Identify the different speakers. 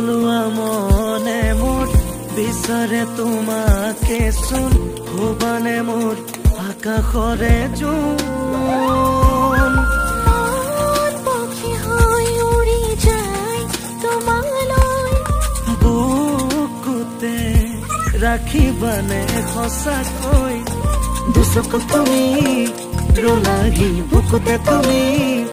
Speaker 1: জ্বলোৱা মনে মোৰ বিচাৰে তোমাকে চোন ভুৱনে মোৰ আকাশৰে জোন
Speaker 2: পক্ষী হৈ উৰি যায় তোমালৈ
Speaker 1: বুকুতে ৰাখিবানে সঁচাকৈ দুচকু তুমি ৰোলাহি বুকুতে তুমি